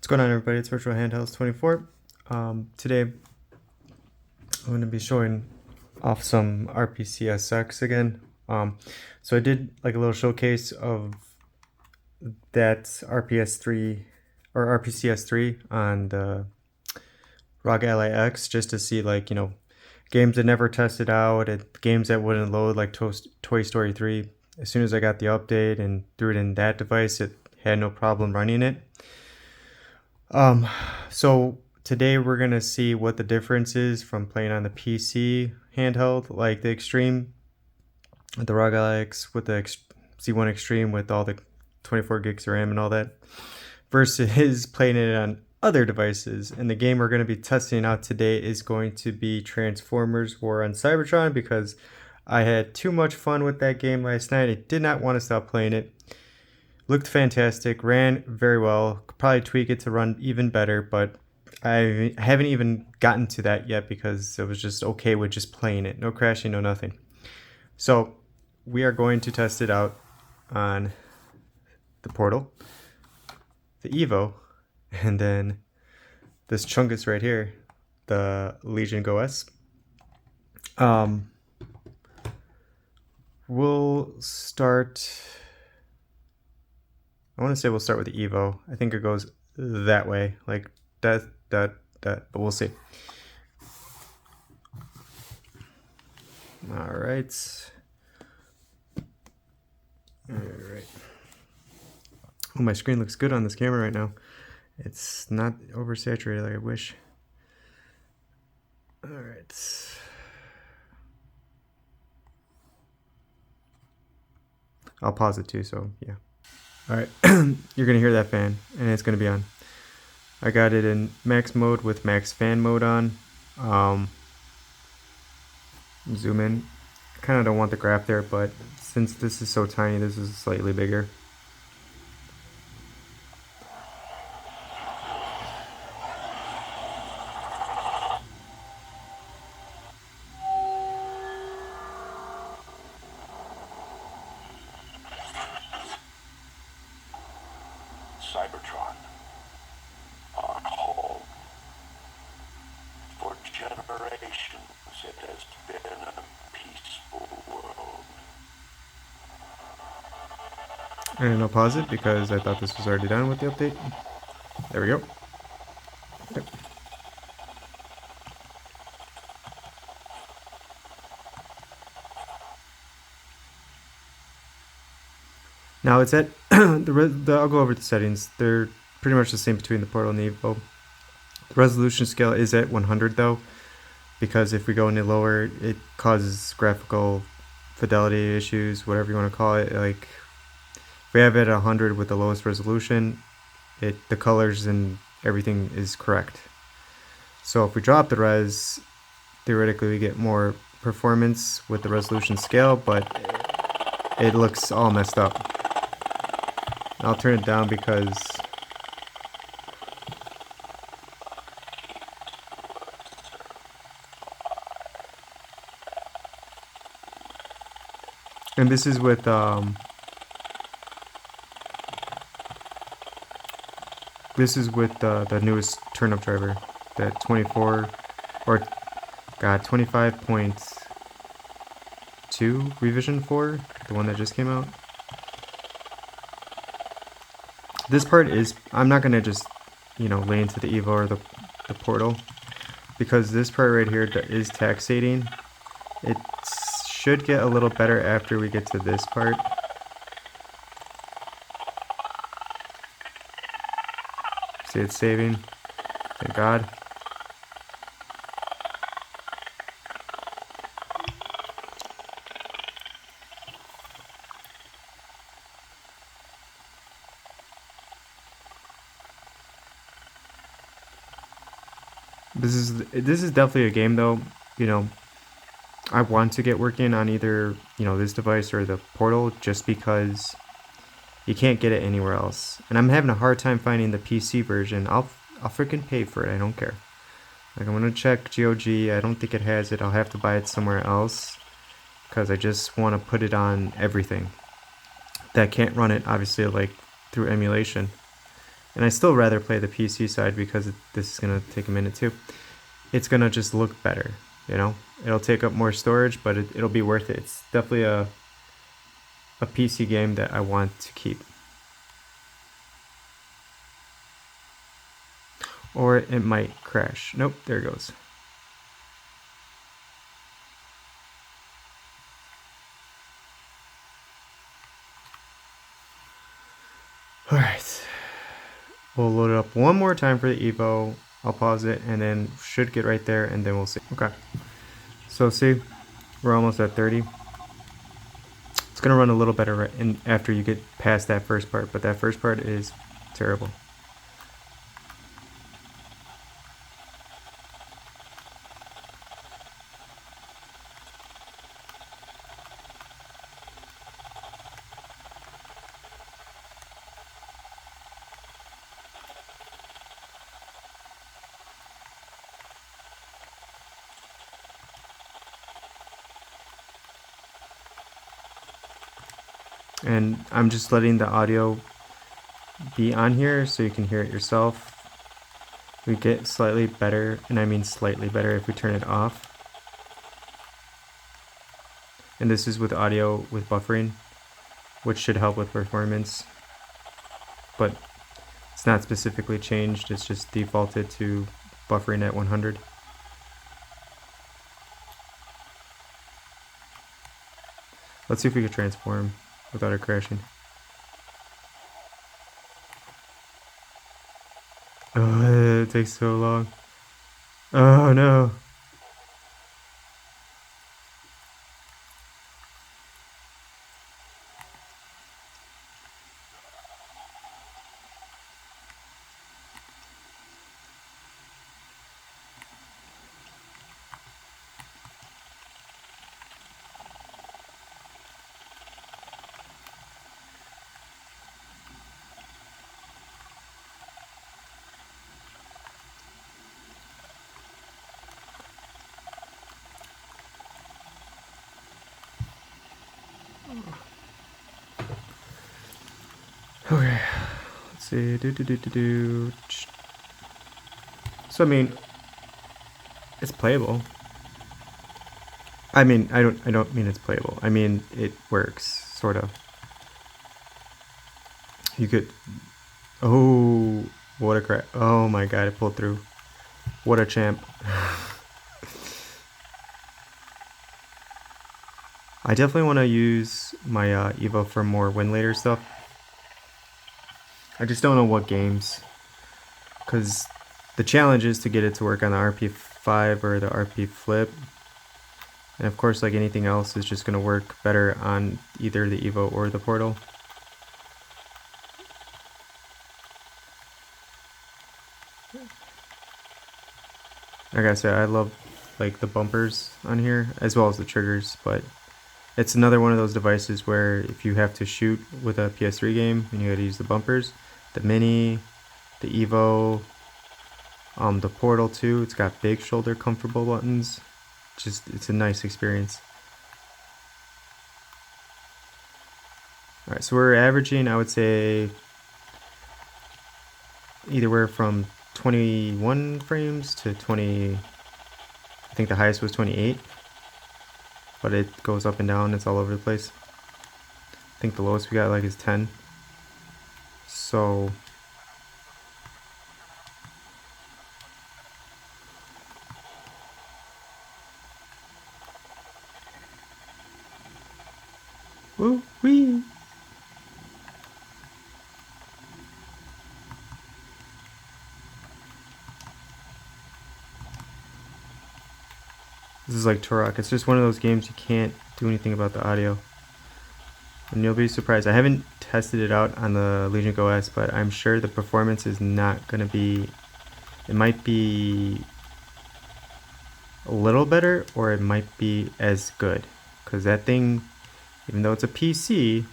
What's going on, everybody? It's Virtual Handhelds 24. Today I'm going to be showing off some RPCSX again. So I did like a little showcase of that RPS3 or RPCS3 on the ROG Ally X, just to see, like, games that never tested out, and games that wouldn't load, like Toy Story 3. As soon as I got the update and threw it in that device, it had no problem running it. So today we're gonna see what the difference is from playing on the PC handheld, like the Extreme, the ROG Ally X with the C1 Extreme with all the 24 gigs of RAM and all that, versus playing it on other devices. And the game we're going to be testing out today is going to be Transformers War on Cybertron, because I had too much fun with that game last night. I did not want to stop playing it. Looked fantastic, ran very well. Could probably tweak it to run even better, but I haven't even gotten to that yet because it was just okay with just playing it. No crashing, no nothing. So we are going to test it out on the Portal, the Evo, and then this chungus right here, the Legion Go S. We'll start... I want to say we'll start with the Evo. I think it goes that way, like that, but we'll see. All right. Oh, my screen looks good on this camera right now. It's not oversaturated like I wish. All right. I'll pause it too, so yeah. All right, you're gonna hear that fan, and it's gonna be on. I got it in max mode with max fan mode on. Zoom in. I kind of don't want the graph there, but since this is so tiny, this is slightly bigger. Cybertron, our home. For generations, it has been a peaceful world. And I'll pause it because I thought this was already done with the update. There we go. Yep. Now it's at I'll go over the settings. They're pretty much the same between the Portal and the Evo. The resolution scale is at 100 though, because if we go any lower, it causes graphical fidelity issues, whatever you want to call it. Like if we have it at 100 with the lowest resolution, the colors and everything is correct. So if we drop the res, theoretically we get more performance with the resolution scale, but it looks all messed up. I'll turn it down because and this is with the newest turnip driver, that 24 or 25.2 revision 4, the one that just came out. This part is, I'm not gonna just lay into the Evo or the Portal, because this part right here is taxating. It should get a little better after we get to this part. See, it's saving. Thank God. This is definitely a game though. I want to get working on either this device or the Portal, just because you can't get it anywhere else, and I'm having a hard time finding the PC version. I'll freaking pay for it. I don't care. Like, I'm gonna check GOG. I don't think it has it. I'll have to buy it somewhere else, because I just want to put it on everything that can't run it, obviously, like through emulation. and I still rather play the PC side because this is going to take a minute too. It's going to just look better, you know? It'll take up more storage, but it'll be worth it. It's definitely a PC game that I want to keep. Or it might crash. Nope, there it goes. Alright. We'll load it up one more time for the Evo. I'll pause it and then should get right there and then we'll see. Okay. So see, we're almost at 30. It's gonna run a little better right in after you get past that first part, but that first part is terrible. And I'm just letting the audio be on here so you can hear it yourself. We get slightly better, and I mean slightly better if we turn it off. And this is with audio with buffering, which should help with performance. But it's not specifically changed, it's just defaulted to buffering at 100. Let's see if we can transform without it crashing. Oh, it takes so long. Oh no. Okay, let's see. So I mean, it's playable. I mean, I don't mean it's playable. I mean it works, sort of. You could. Oh, what a crap! Oh my god, it pulled through. What a champ! I definitely want to use my Evo for more win later stuff. I just don't know what games, because the challenge is to get it to work on the RP5 or the RP Flip, and of course, like anything else, is just going to work better on either the Evo or the Portal. Like I said, I love like the bumpers on here as well as the triggers, but it's another one of those devices where if you have to shoot with a PS3 game and you got to use the bumpers, the Mini, the Evo, the Portal too. It's got big shoulder comfortable buttons. Just it's a nice experience. All right, so we're averaging, I would say, either from 21 frames to 20. I think the highest was 28, but it goes up and down. It's all over the place. I think the lowest we got like is 10. So woo wee. This is like Turok. It's just one of those games you can't do anything about the audio. And you'll be surprised. I haven't tested it out on the Legion Go S, but I'm sure the performance is not going to be... It might be a little better, or it might be as good. Because that thing, even though it's a PC,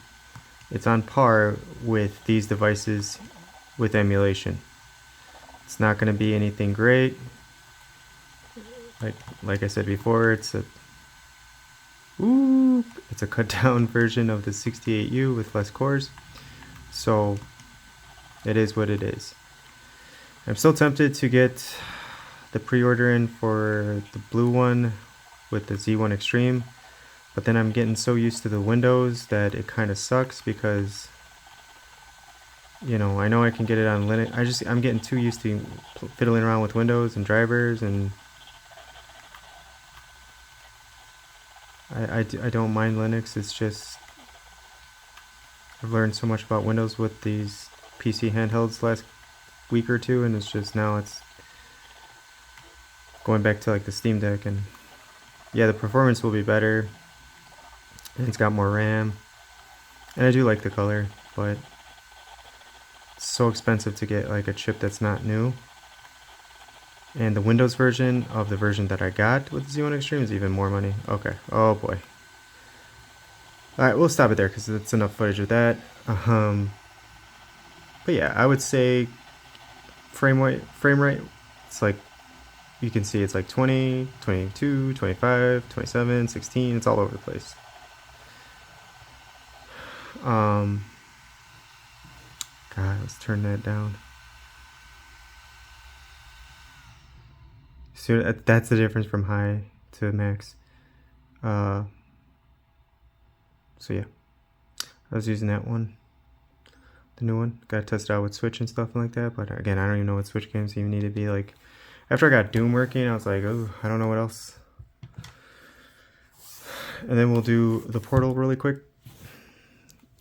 it's on par with these devices with emulation. It's not going to be anything great. Like I said before, it's a cut down version of the 68U with less cores. So It is what it is. I'm still tempted to get the pre-order in for the blue one with the Z1 Extreme, but then I'm getting so used to the Windows that it kind of sucks because, you know I can get it on Linux. I'm getting too used to fiddling around with Windows and drivers, and I don't mind Linux. It's just I've learned so much about Windows with these PC handhelds last week or two, and it's just now it's going back to like the Steam Deck, and yeah, the performance will be better, and it's got more RAM, and I do like the color, but it's so expensive to get like a chip that's not new. And the Windows version of the version that I got with the Z1 Extreme is even more money. Okay. Oh boy. Alright, we'll stop it there because that's enough footage of that. But yeah, I would say frame rate, it's like, you can see it's like 20, 22, 25, 27, 16, it's all over the place. God, let's turn that down. So that's the difference from high to max. So yeah, I was using that one, the new one. Got to test it out with Switch and stuff like that. But again, I don't even know what Switch games even need to be like. After I got Doom working, I was like, oh, I don't know what else. And then we'll do the Portal really quick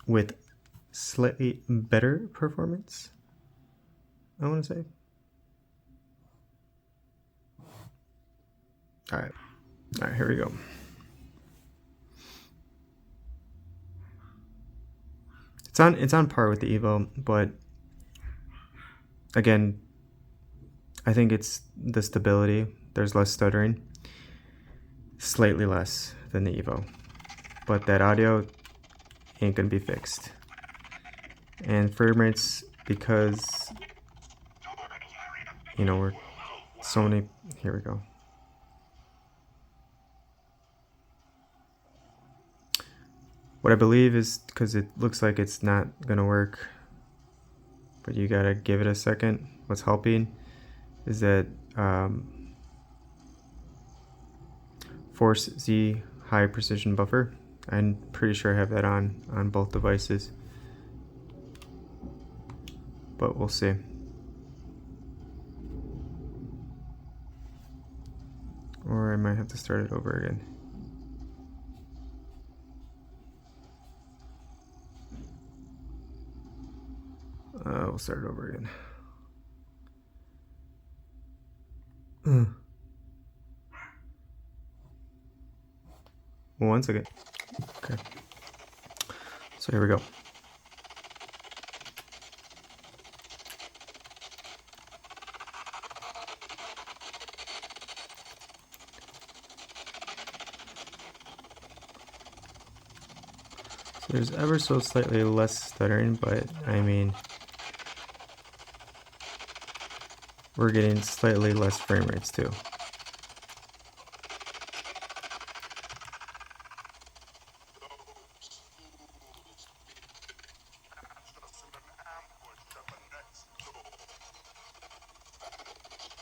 with slightly better performance, I want to say. All right, here we go. It's on par with the Evo, but again, I think it's the stability. There's less stuttering, slightly less than the Evo, but that audio ain't gonna be fixed. And frame rates, because we're so many. Here we go. What I believe is, because it looks like it's not gonna work, but you gotta give it a second. What's helping is that Force Z high precision buffer. I'm pretty sure I have that on both devices, but we'll see. Or I might have to start it over again. We'll start it over again. One second. Okay. So here we go. So there's ever so slightly less stuttering, but I mean, we're getting slightly less frame rates too.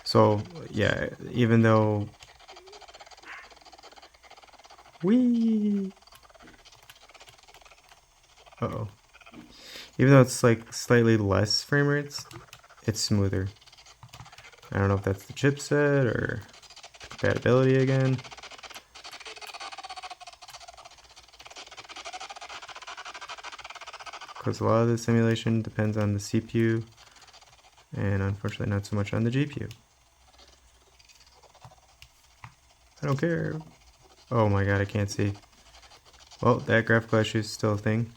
So yeah, even though even though it's like slightly less frame rates, it's smoother. I don't know if that's the chipset or compatibility again. Because a lot of the simulation depends on the CPU, and unfortunately not so much on the GPU. I don't care. Oh my god, I can't see. Well, that graphical issue is still a thing.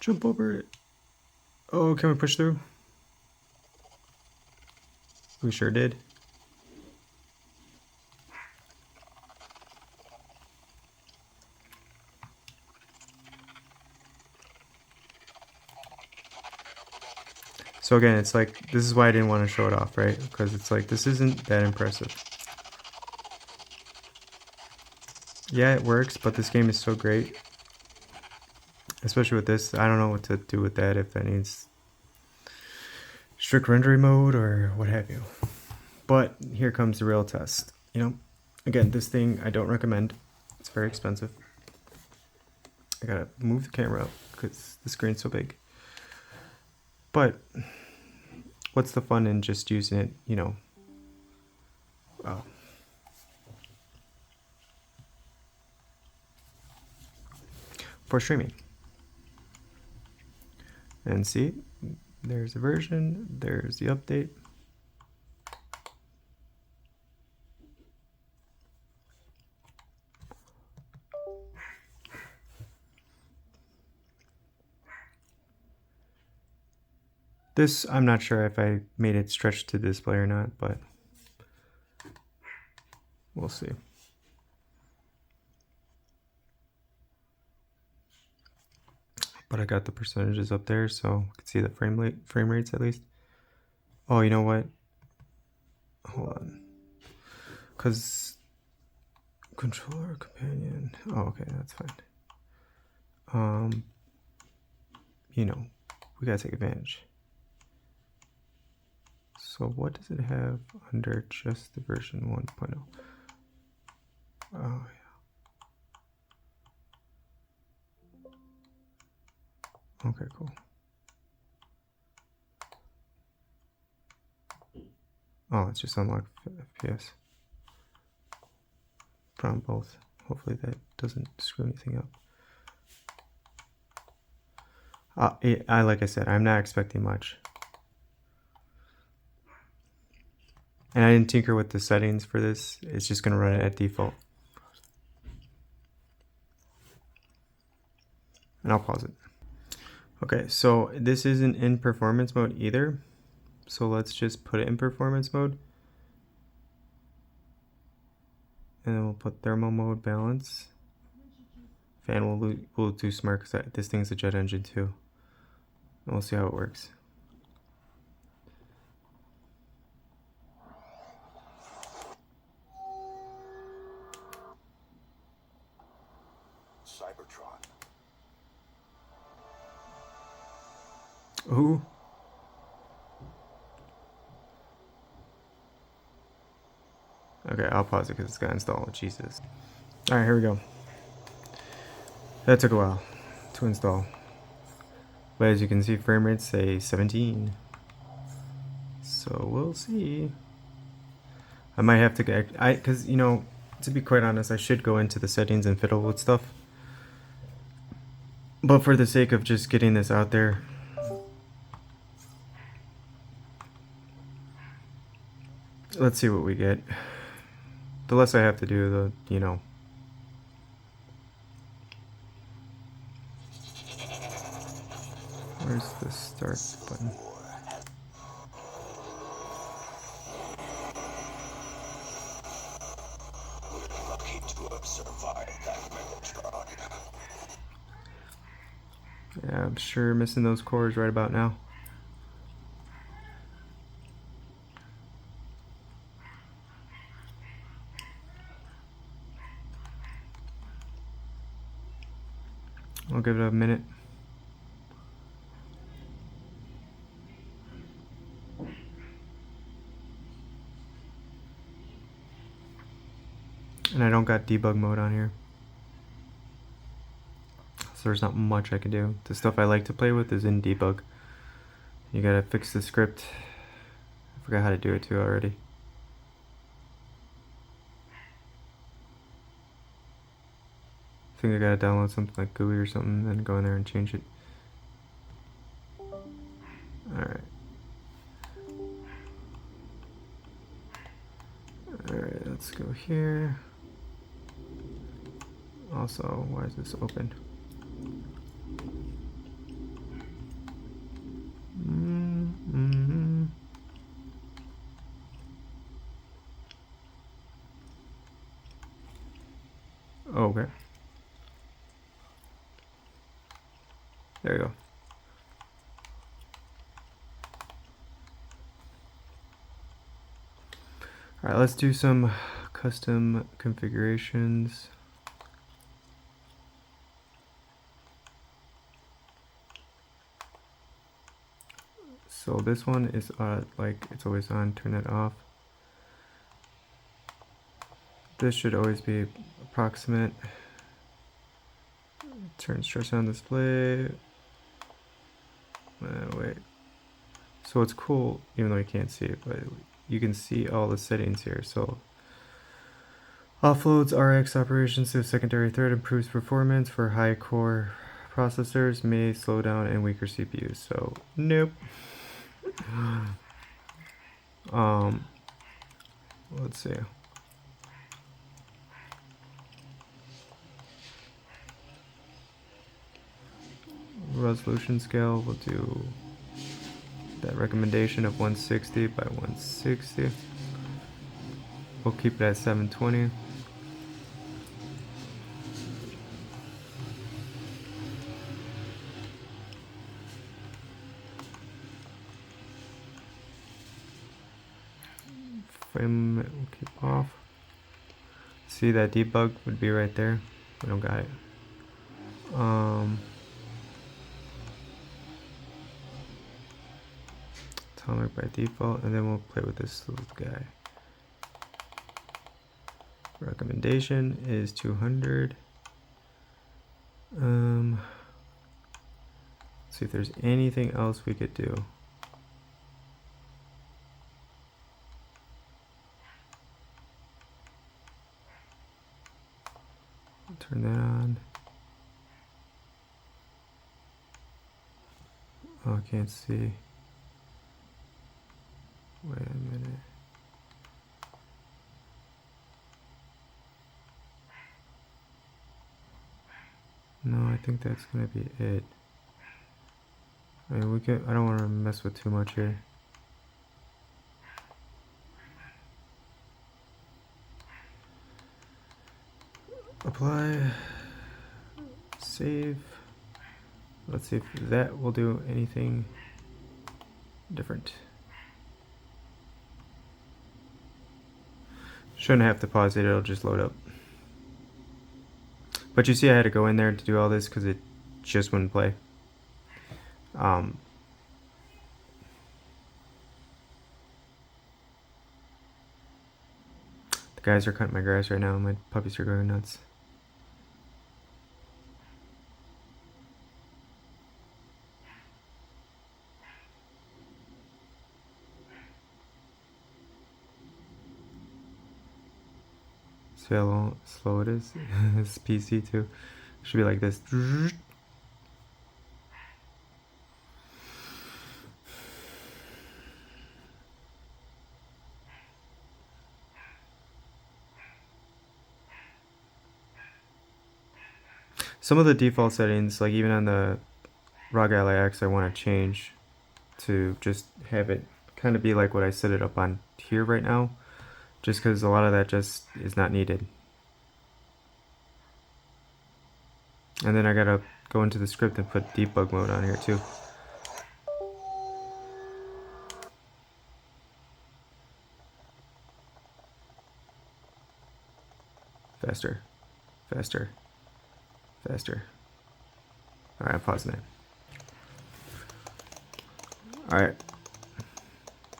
Jump over it. Oh, can we push through? We sure did. So again, it's like, this is why I didn't want to show it off, right? Because it's like, this isn't that impressive. Yeah, it works, but this game is so great. Especially with this, I don't know what to do with that, if that needs strict rendering mode or what have you. But here comes the real test. You know, again, this thing I don't recommend. It's very expensive. I gotta move the camera up because the screen's so big. But what's the fun in just using it, you know, for streaming? And see, there's a version, there's the update. This, I'm not sure if I made it stretch to display or not, but we'll see. But I got the percentages up there, so you can see the frame rates at least. Oh, you know what? Hold on. Because controller companion. Oh, okay, that's fine. You know, we gotta take advantage. So what does it have under just the version 1.0? Oh, yeah. Okay, cool. Oh, it's just unlocked FPS. From both. Hopefully that doesn't screw anything up. Like I said, I'm not expecting much. And I didn't tinker with the settings for this. It's just going to run it at default. And I'll pause it. Okay, so this isn't in performance mode either. So let's just put it in performance mode. And then we'll put thermal mode balance. Fan will do smart because this thing's a jet engine too. And we'll see how it works. Cybertron. Ooh. Okay, I'll pause it because it's got to install. Jesus. Alright, here we go. That took a while to install. But as you can see, frame rates say 17. So we'll see. I might have to get... because, you know, to be quite honest, I should go into the settings and fiddle with stuff. But for the sake of just getting this out there, let's see what we get. The less I have to do, the, you know. Where's the start button? We're lucky to have survived that Megatron. Yeah, I'm sure missing those cores right about now. I'll give it a minute. And I don't got debug mode on here. So there's not much I can do. The stuff I like to play with is in debug. You gotta fix the script. I forgot how to do it too already. I think I gotta download something like GUI or something, then go in there and change it. Alright. Alright, let's go here. Also, why is this open? Oh, okay. There you go. Alright, let's do some custom configurations. So this one is like it's always on, turn that off. This should always be approximate. Turn stress on display. Wait. So it's cool, even though you can't see it, but you can see all the settings here. So offloads RX operations to a secondary thread, improves performance for high core processors, may slow down and weaker CPUs. So nope. Let's see. Resolution scale, we'll do that recommendation of 160 by 160. We'll keep it at 720. Frame it, we'll keep off. See, that debug would be right there. We don't got it. Atomic by default, and then we'll play with this little guy. Recommendation is 200. See if there's anything else we could do. Turn that on. Oh, I can't see. Wait a minute. No, I think that's gonna be it. I mean, I don't want to mess with too much here. Apply. Save. Let's see if that will do anything different. Shouldn't have to pause it, it'll just load up. But you see I had to go in there to do all this because it just wouldn't play. The guys are cutting my grass right now and my puppies are going nuts. See how slow it is? It's PC too. It should be like this. Some of the default settings, like even on the ROG Ally X, I want to change to just have it kind of be like what I set it up on here right now, just because a lot of that just is not needed. And then I gotta go into the script and put debug mode on here too. Faster, faster, faster. Alright, I'm pausing it. Alright.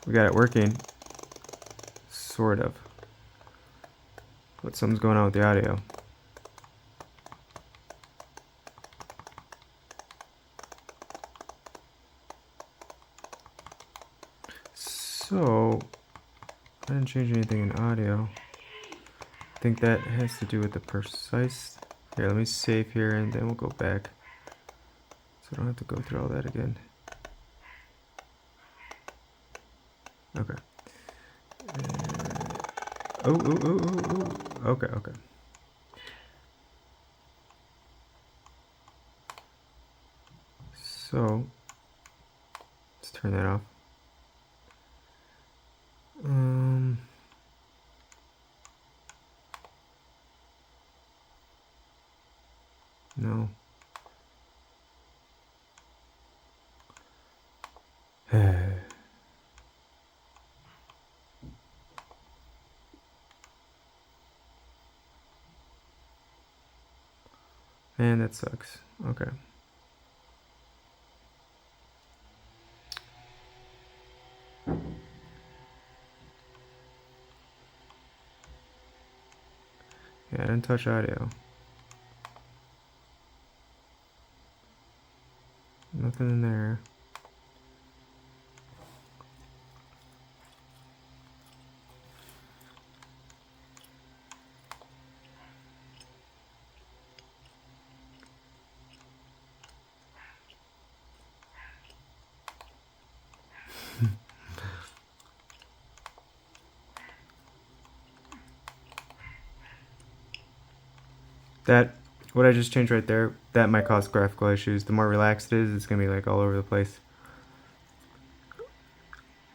We got it working. Sort of. But something's going on with the audio. So, I didn't change anything in audio. I think that has to do with the precise. Here, let me save here and then we'll go back. So I don't have to go through all that again. Okay. Okay, okay. So, let's turn that off. No. Man, that sucks. Okay. Yeah, I didn't touch audio. Nothing in there. That, what I just changed right there, that might cause graphical issues. The more relaxed it is, it's going to be like all over the place.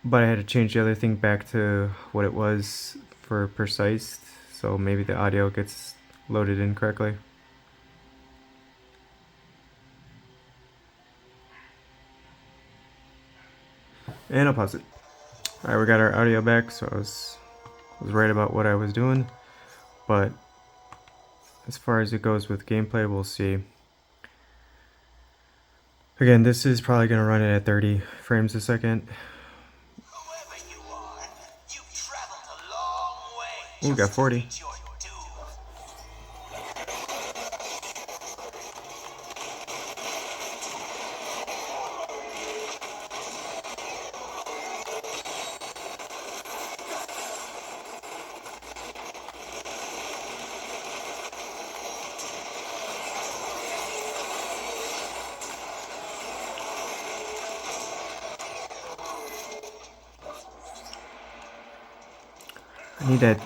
But I had to change the other thing back to what it was for precise, so maybe the audio gets loaded in correctly. And I'll pause it. Alright, we got our audio back, so I was right about what I was doing. But as far as it goes with gameplay, we'll see. Again, this is probably going to run it at 30 frames a second. Ooh, we got 40.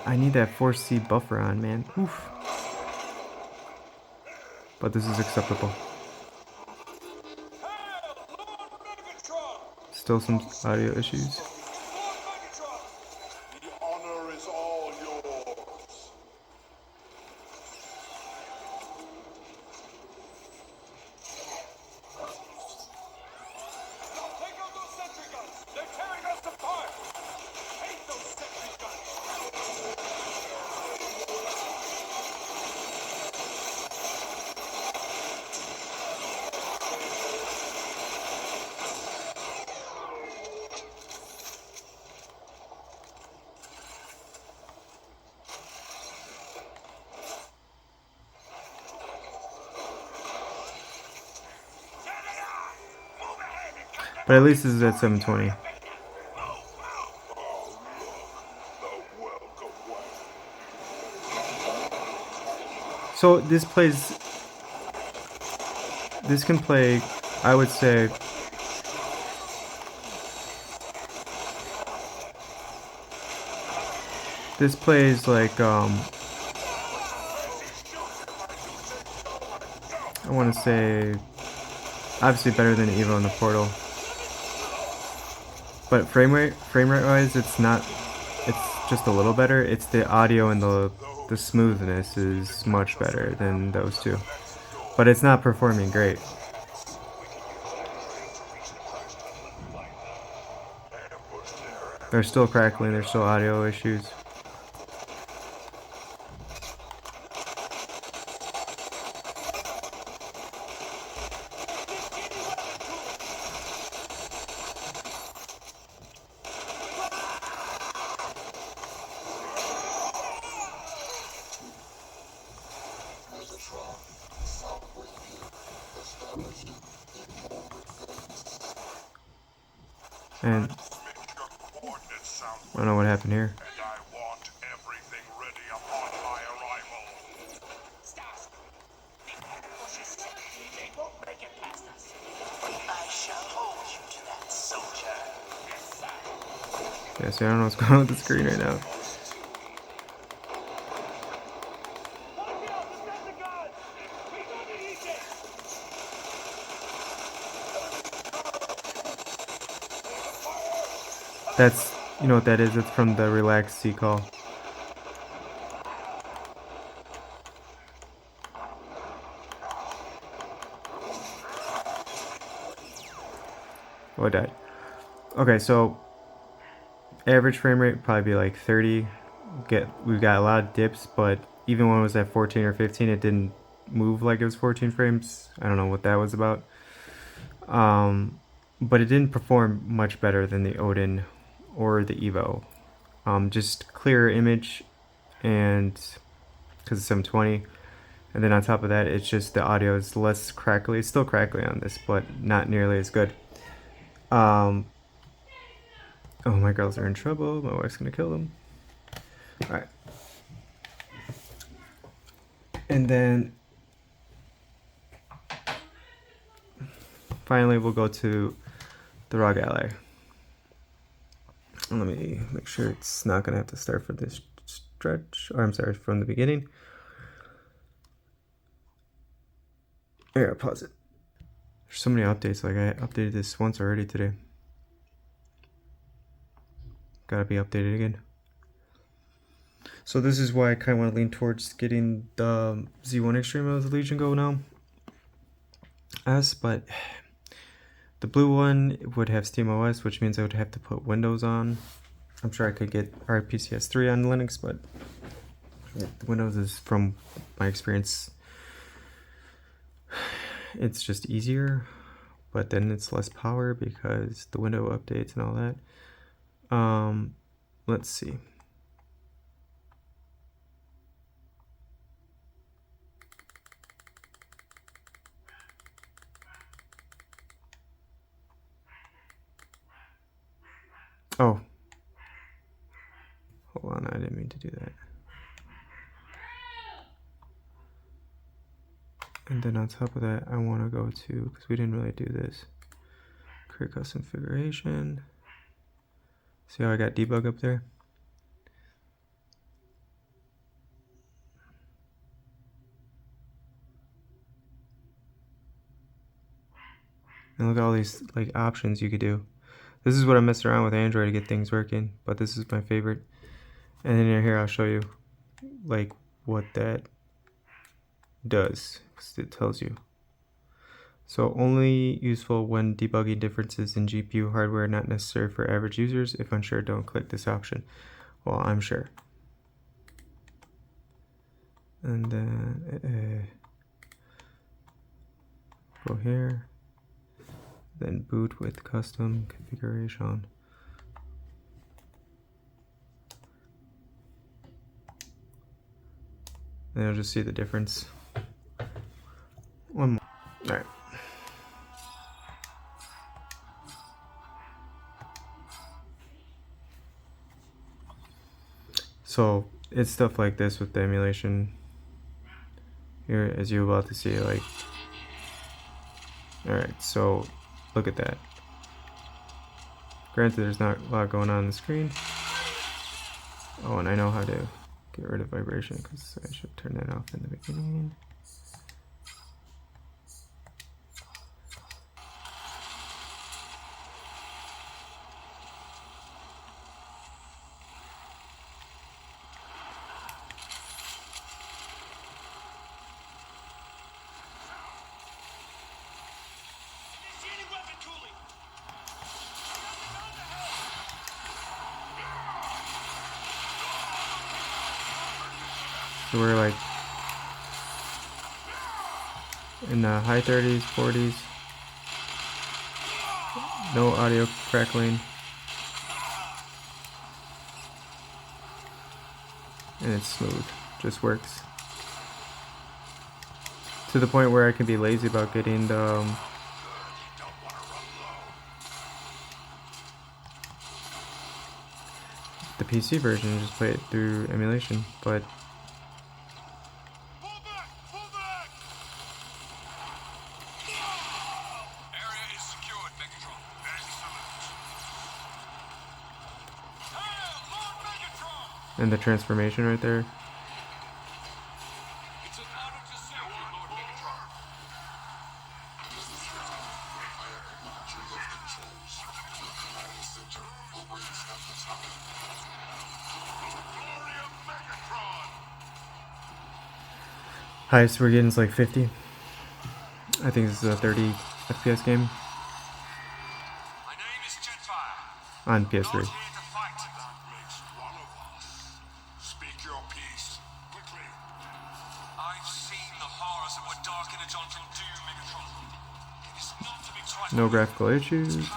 I need that 4C buffer on, man. Oof. But this is acceptable. Still some audio issues. The honor is all yours. Take out those sentry guns! They're tearing us apart! Hate those sentry guns! But at least this is at 720. So this can play, I would say, this plays like, I want to say, obviously better than Evo in the Portal. But frame rate wise, it's not, it's just a little better. It's the audio and the smoothness is much better than those two. But it's not performing great. There's still crackling, there's still audio issues. And I don't know what happened here. And I want everything ready upon my arrival. Stars, the ambushes, they won't make it past us. I shall hold you to that, soldier. Yes, sir. Yeah, see, I don't know what's going on with the screen right now. That's, you know what that is? It's from the relaxed sea call. Oh, I died. Okay, so average frame rate would probably be like 30. We've got a lot of dips, but even when it was at 14 or 15, it didn't move like it was 14 frames. I don't know what that was about. But it didn't perform much better than the Odin or the Evo. Just clearer image and because it's 720. And then on top of that, it's just the audio is less crackly. It's still crackly on this, but not nearly as good. Oh, my girls are in trouble. My wife's gonna kill them. All right. And then finally, we'll go to the ROG Ally. Let me make sure it's not gonna have to start from this stretch. Or I'm sorry, from the beginning. Here, I'll pause it. There's so many updates. Like, I updated this once already today. Gotta be updated again. So this is why I kind of want to lean towards getting the Z1 Extreme of the Legion Go now. But the blue one would have SteamOS, which means I would have to put Windows on. I'm sure I could get RPCS3 on Linux, but Windows is, from my experience, it's just easier, but then it's less power because the window updates and all that. Let's see. Oh, hold on, I didn't mean to do that. And then on top of that, I want to go to, because we didn't really do this, create custom configuration. See how I got debug up there? And look at all these like options you could do. This is what I messed around with Android to get things working, but this is my favorite. And then here I'll show you like what that does, because it tells you. So only useful when debugging differences in GPU hardware, not necessary for average users. If unsure, don't click this option. Well, I'm sure. And then go here, then boot with custom configuration. And you'll just see the difference. One more. All right. So it's stuff like this with the emulation. Here, as you're about to see, like, all right, so look at that. Granted, there's not a lot going on the screen. Oh, and I know how to get rid of vibration, because I should turn that off in the beginning. So we're like in the high 30s, 40s. No audio crackling. And it's smooth. Just works. To the point where I can be lazy about getting the PC version and just play it through emulation, but area is secured, Megatron. Excellent. Lord Megatron! and the transformation right there. It's an honor to serve you, Lord Megatron. Glory of Megatron! Highest we're getting is like 50. I think this is a 30 FPS game My name is Jetfire. on Not PS3. here to fight. That makes one of us. Speak your piece. Quickly. I've seen the horrors that would darken a Johnson do, Megatron. It is not to be trifled No with. graphical issues.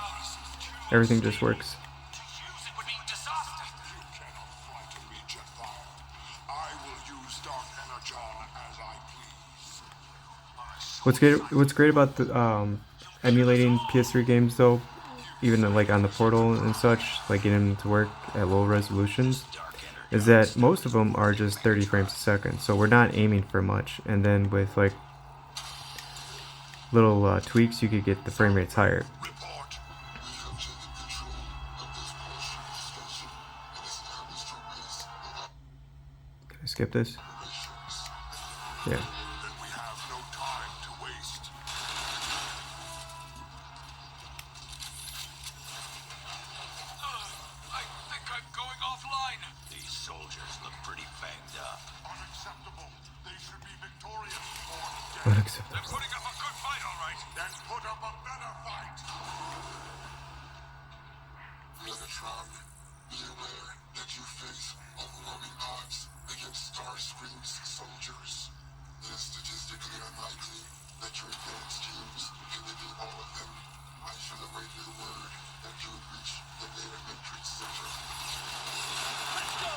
Everything just works. To use it would mean disaster. You cannot frighten me, Jetfire. I will use dark energy What's great about the emulating PS3 games though, even like on the Portal and such, like getting them to work at low resolutions, is that most of them are just 30 frames a second. So we're not aiming for much, and then with like little tweaks, you could get the frame rates higher. Can I skip this? Yeah. Unacceptable. They're putting up a good fight, all right. Then put up a better fight. Cybertron, be aware that you face overwhelming odds against Starscream's soldiers. It is statistically unlikely that your advanced teams can defeat all of them. I shall await your word that you would reach the data matrix center. Let's go,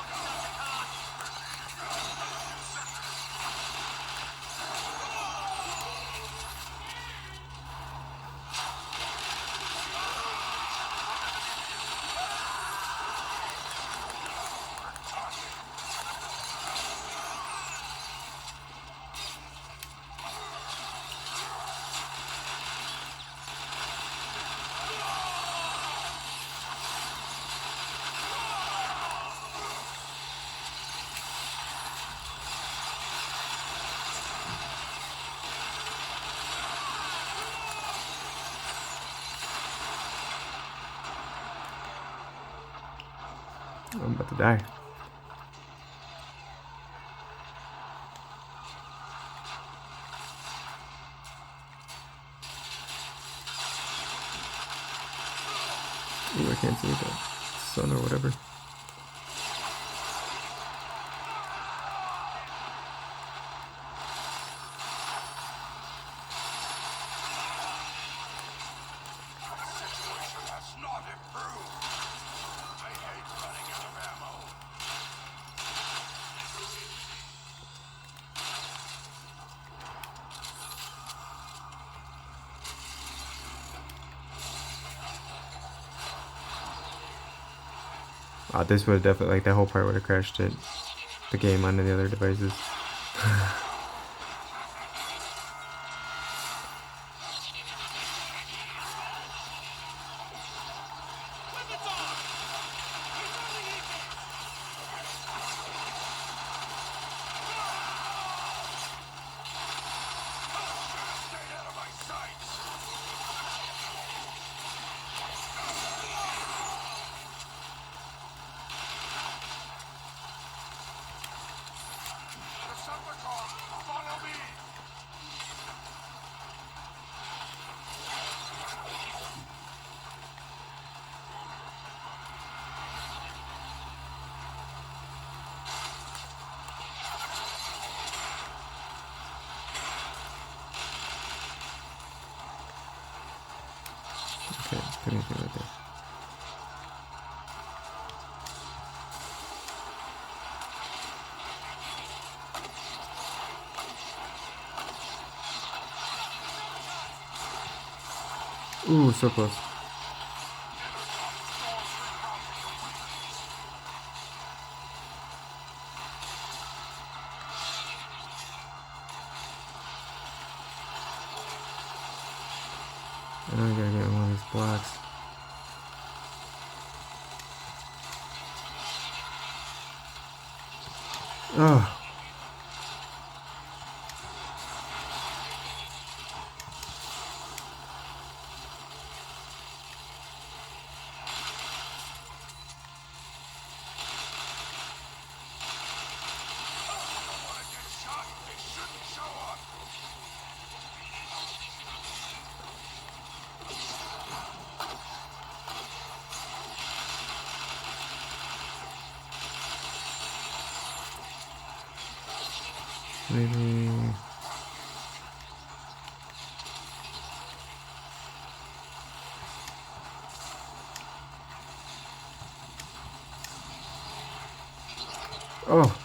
I'm about to die. Ooh, I can't see the sun or whatever. Situation has not improved. I hate running out of ammo. This would definitely, like, that whole part would have crashed it, the game on the other devices. Follow me! Okay, put anything right there. Ooh, so close. I know I gotta get one of these blocks. Oh. Maybe. Oh.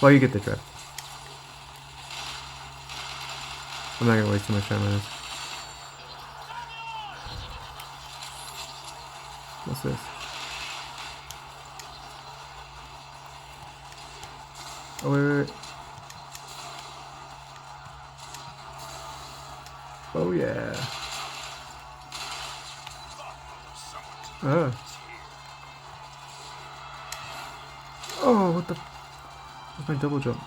Well, you get the drift. I'm not gonna waste too much time on this. What's this? Oh, wait. Oh, yeah. Ah. Oh, what the? What's my double jump?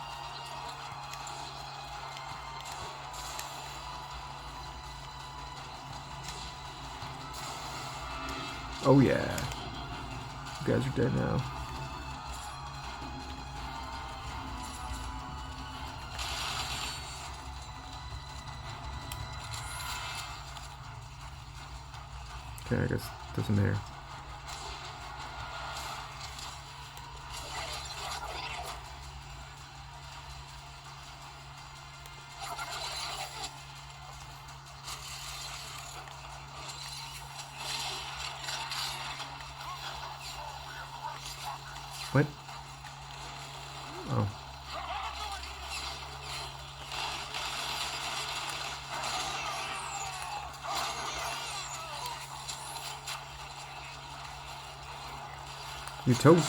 Oh, yeah. You guys are dead now. Okay, I guess it doesn't matter. What? Oh. You toast.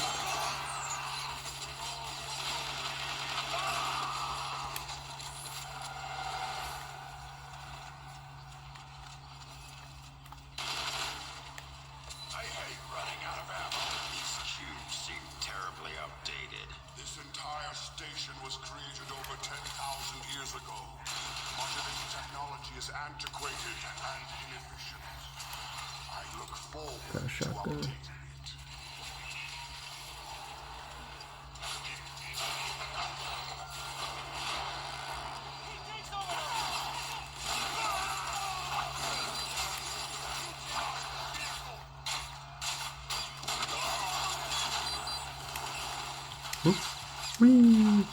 I hate running out of ammo. These cubes seem terribly outdated. This entire station was created over 10,000 years ago. Much of its technology is antiquated and inefficient. I look forward Got a to shotgun. updating it. Whee!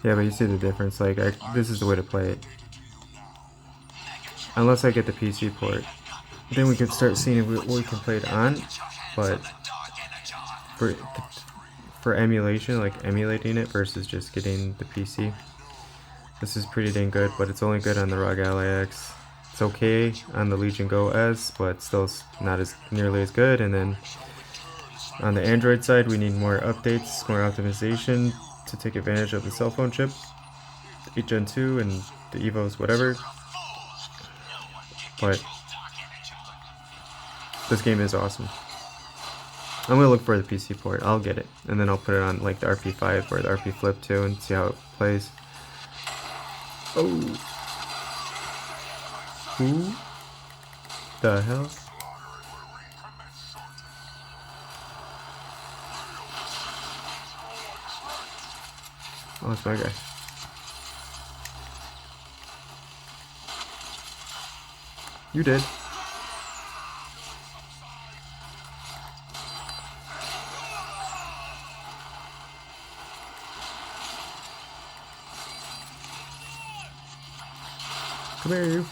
Yeah, but you see the difference. Like, this is the way to play it. Unless I get the PC port, then we can start seeing if we can play it on. But for emulation, like emulating it versus just getting the PC, this is pretty dang good. But it's only good on the ROG Ally X. It's okay on the Legion Go S, but still not as nearly as good. And then on the Android side, we need more updates, more optimization to take advantage of the cell phone chip, 8 Gen 2 and the Evos, whatever. But this game is awesome. I'm gonna look for the PC port. I'll get it, and then I'll put it on like the RP5 or the RP Flip too, and see how it plays. Oh, who the hell? Oh, that's my guy. You did. Come here, you.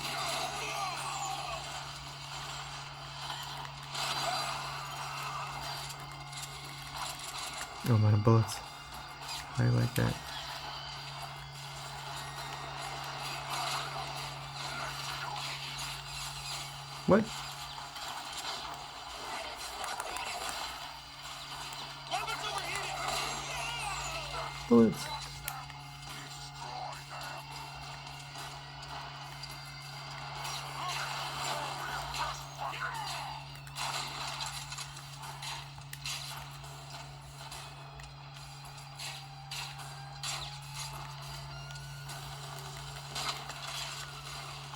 Oh, I'm out of bullets. I like that. What? Bullets.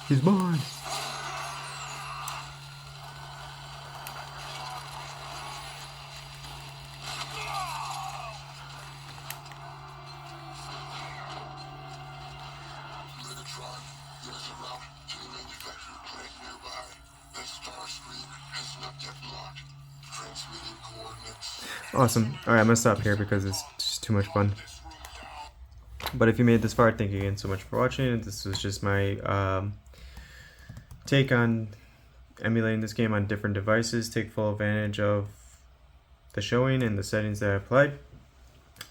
He's mine. Cybertron, there's a route to the manufacturing plant nearby. The star screen has not yet blocked. Transmitting coordinates. Awesome. Alright, I'm gonna stop here because it's just too much fun. But if you made this far, thank you again so much for watching. This was just my take on emulating this game on different devices. Take full advantage of the showing and the settings that I applied.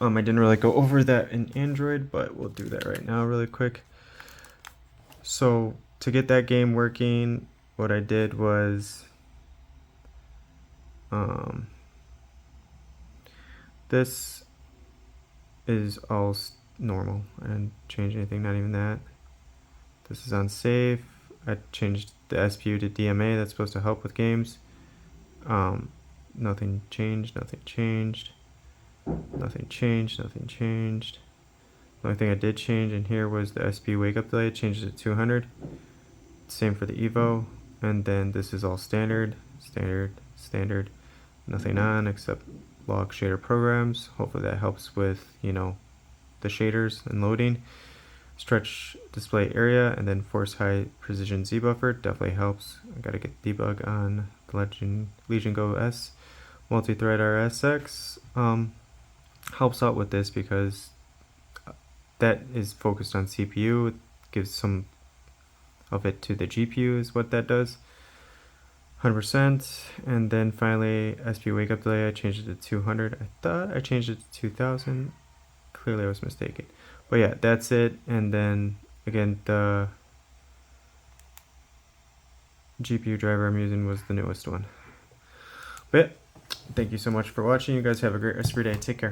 I didn't really go over that in Android, but we'll do that right now really quick. So to get that game working, what I did was this is all normal. I didn't change anything, not even that. This is on safe. I changed the SPU to DMA. That's supposed to help with games. Nothing changed, nothing changed, nothing changed, nothing changed. The only thing I did change in here was the SPU wake up delay. I changed it to 200. Same for the Evo. And then this is all standard, standard. Nothing on except log shader programs. Hopefully that helps with, the shaders and loading. Stretch display area and then force high precision Z buffer definitely helps. I gotta get debug on the Legion Go S. Multi-thread RSX helps out with this because that is focused on CPU. It gives some of it to the GPU is what that does. 100%. And then finally SPU wake up delay, I changed it to 200. I thought I changed it to 2000. Clearly I was mistaken. But yeah, that's it. And then again, the GPU driver I'm using was the newest one. But thank you so much for watching. You guys have a great rest of your day. Take care.